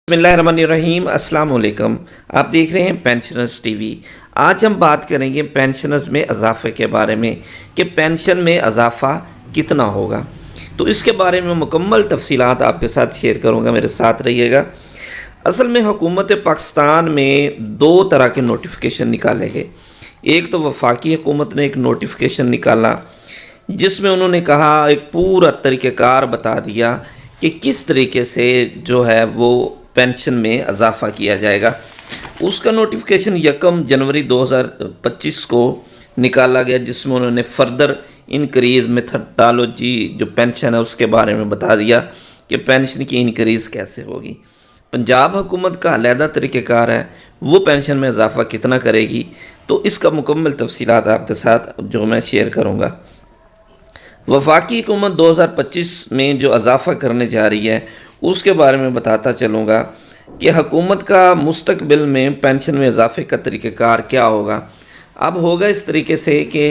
बसमिल्लाहिर्रहमानिर्रहीम। अस्सलाम वालेकुम। आप देख रहे हैं पेंशनर्स टीवी। आज हम बात करेंगे पेंशनर्स में इजाफे के बारे में कि पेंशन में इजाफा कितना होगा। तो इसके बारे में मुकम्मल तफसीलात आपके साथ शेयर करूंगा, मेरे साथ रहिएगा। असल में हुकूमत पाकिस्तान में दो तरह के नोटिफिकेशन निकाले गए। एक तो वफाकी हुकूमत ने एक नोटिफिकेशन निकाला जिसमें उन्होंने कहा, एक पूरा तरीक़ेकार बता दिया कि किस तरीके से जो है वो पेंशन में इजाफ़ा किया जाएगा। उसका नोटिफिकेशन 1 जनवरी 2025 को निकाला गया, जिसमें उन्होंने फर्दर इंक्रीज़ मेथडोलॉजी जो पेंशन है उसके बारे में बता दिया कि पेंशन की इंक्रीज़ कैसे होगी। पंजाब हुकूमत का अलहदा तरीक़ेकार है, वो पेंशन में इजाफ़ा कितना करेगी, तो इसका मुकम्मल तफसीलात आपके साथ जो मैं शेयर करूँगा। वफाकी हुकूमत 2025 में जो इजाफ़ा करने जा रही है उसके बारे में बताता चलूँगा कि हुकूमत का मुस्तकबिल में पेंशन में इजाफ़े का तरीक़ेकार क्या होगा। अब होगा इस तरीके से कि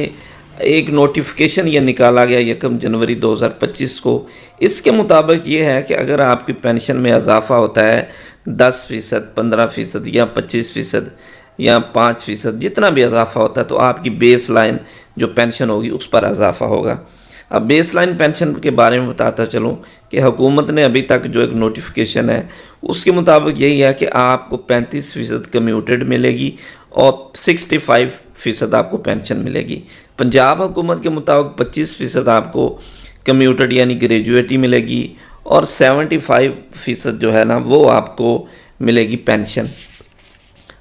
एक नोटिफिकेशन ये निकाला गया 1 जनवरी 2025 को। इसके मुताबिक ये है कि अगर आपकी पेंशन में इजाफ़ा होता है 10%, 15% या 25% या 5%, जितना भी इजाफ़ा होता है, तो आपकी बेस लाइन जो पेंशन होगी उस पर इजाफ़ा होगा। अब बेस लाइन पेंशन के बारे में बताता चलूँ कि हुकूमत ने अभी तक जो एक नोटिफिकेशन है उसके मुताबिक यही है कि आपको 35% कम्यूटेड मिलेगी और 65% आपको पेंशन मिलेगी। पंजाब हुकूमत के मुताबिक 25% आपको कम्यूटेड यानी ग्रेजुएटी मिलेगी और 75% जो है ना वो आपको मिलेगी पेंशन।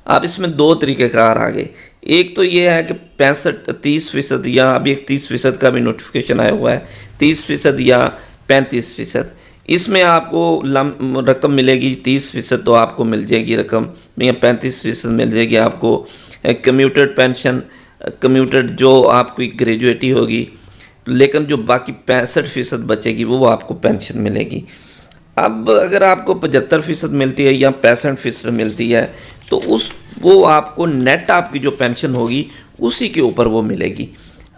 अब इसमें दो तरीक़ेकार आ गए। एक तो ये है कि 30% या अभी एक 30% का भी नोटिफिकेशन आया हुआ है, 30% या 35%। इसमें आपको रकम मिलेगी 30% तो आपको मिल जाएगी रकम, या 35% मिल जाएगी आपको कम्यूटेड पेंशन, कम्यूटेड जो आपकी ग्रेजुएटी होगी, लेकिन जो बाकी 65% बचेगी वो आपको पेंशन मिलेगी। अब अगर आपको 75% मिलती है या 65% मिलती है तो वो आपको नेट आपकी जो पेंशन होगी उसी के ऊपर वो मिलेगी।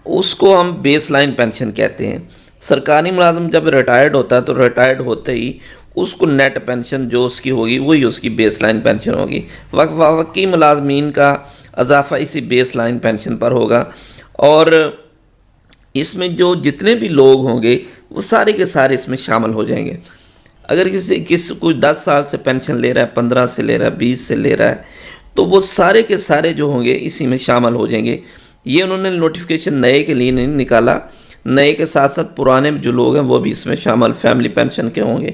उसको हम बेस लाइन पेंशन कहते हैं। सरकारी मुलाजिम जब रिटायर्ड होता है तो रिटायर्ड होते ही उसको नेट पेंशन जो उसकी होगी वही उसकी बेस लाइन पेंशन होगी। वफाकी मुलाजमीन का इजाफ़ा इसी बेस लाइन पेंशन पर होगा और इसमें जो जितने भी लोग होंगे वो सारे के सारे इसमें शामिल हो जाएंगे। अगर किसी कोई 10 साल से पेंशन ले रहा है, 15 से ले रहा है, 20 से ले रहा है, तो वो सारे के सारे जो होंगे इसी में शामिल हो जाएंगे। ये उन्होंने नोटिफिकेशन नए के लिए नहीं निकाला, नए के साथ साथ पुराने जो लोग हैं वो भी इसमें शामिल फैमिली पेंशन के होंगे।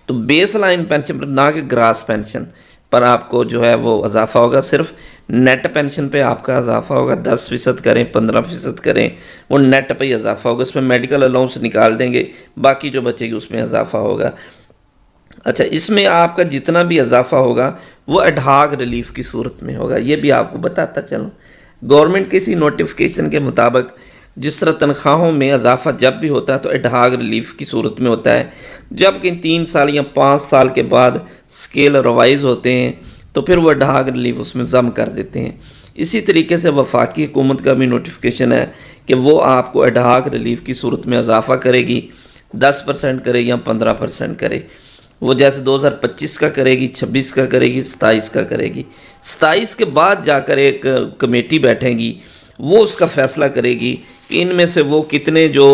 तो बेस लाइन पेंशन पर ना कि ग्रास पेंशन पर आपको जो है वो इजाफ़ा होगा। सिर्फ नेट पेंशन पे आपका इजाफ़ा होगा, 10% करें 15% करें, वो नेट पे ही इजाफ़ा होगा। उसमें मेडिकल अलाउंस निकाल देंगे, बाकी जो बचेगी उसमें इजाफ़ा होगा। अच्छा, इसमें आपका जितना भी इजाफ़ा होगा वो एडहाक रिलीफ की सूरत में होगा। ये भी आपको बताता चलूँ, गवर्नमेंट के इसी नोटिफिकेशन के मुताबिक जिस तरह तनख्वाहों में इजाफ़ा जब भी होता है तो एडहाक रिलीफ की सूरत में होता है। जब कि 3 साल या 5 साल के बाद स्केल रिवाइज होते हैं तो फिर वो एडहाक रिलीफ उसमें ज़म कर देते हैं। इसी तरीके से वफाकी हुकूमत का भी नोटिफिकेशन है कि वो आपको एडहाक रिलीफ की सूरत में इजाफ़ा करेगी, 10% करे या 15% करे। वो जैसे 2025 का करेगी, 26 का करेगी, 27 का करेगी। 27 के बाद जाकर एक कमेटी बैठेगी, वो उसका फ़ैसला करेगी कि इनमें से वो कितने जो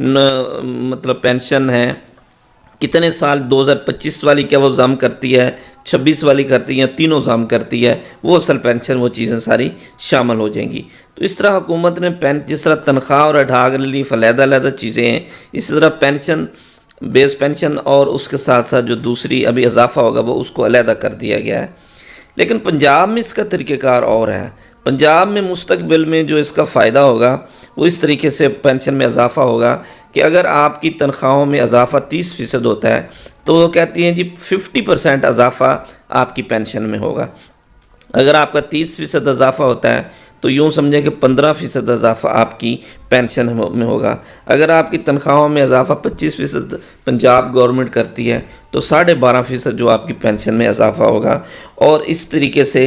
मतलब पेंशन है, कितने साल 2025 वाली क्या वो ज़म करती है, 26 वाली करती है या तीनों ज़म करती है, वो असल पेंशन वो चीज़ें सारी शामिल हो जाएंगी। तो इस तरह हुकूमत ने जिस तरह तनख्वाह और एडहाक रिलीफ अलग-अलग चीज़ें हैं, इसी तरह पेंशन बेस पेंशन और उसके साथ साथ जो दूसरी अभी इजाफ़ा होगा वो उसको अलहदा कर दिया गया है। लेकिन पंजाब में इसका तरीक़ेकार और है। पंजाब में मुस्तकबिल में जो इसका फ़ायदा होगा वो इस तरीके से पेंशन में इजाफ़ा होगा कि अगर आपकी तनख्वाहों में इजाफ़ा 30% होता है तो वो कहती हैं जी 50% इजाफ़ा आपकी पेंशन में होगा। अगर आपका 30% इजाफ़ा होता है तो यूँ समझें कि 15% इजाफ़ा आपकी पेंशन में होगा। अगर आपकी तनख्वाहों में इजाफ़ा 25% पंजाब गवर्नमेंट करती है तो 12.5% जो आपकी पेंशन में इजाफ़ा होगा और इस तरीके से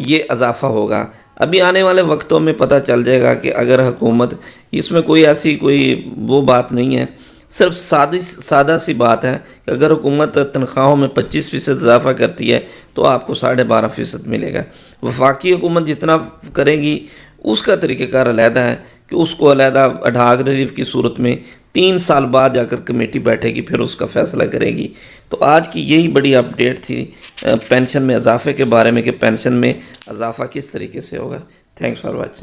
ये इजाफ़ा होगा। अभी आने वाले वक्तों में पता चल जाएगा कि अगर हुकूमत इसमें कोई ऐसी कोई वो बात नहीं है, صرف سادہ سی بات ہے کہ اگر حکومت تنخواہوں میں 25% اضافہ کرتی ہے تو آپ کو 12.5% ملے گا. وفاقی حکومت جتنا کرے گی اس کا طریقہ کار علیحدہ ہے کہ اس کو علیحدہ اڈھاگ ریلیف کی صورت میں 3 سال بعد جا کر کمیٹی بیٹھے گی، پھر اس کا فیصلہ کرے گی. تو آج کی یہی بڑی اپڈیٹ تھی پینشن میں اضافے کے بارے میں کہ پینشن میں اضافہ کس طریقے سے ہوگا. Thanks for watching.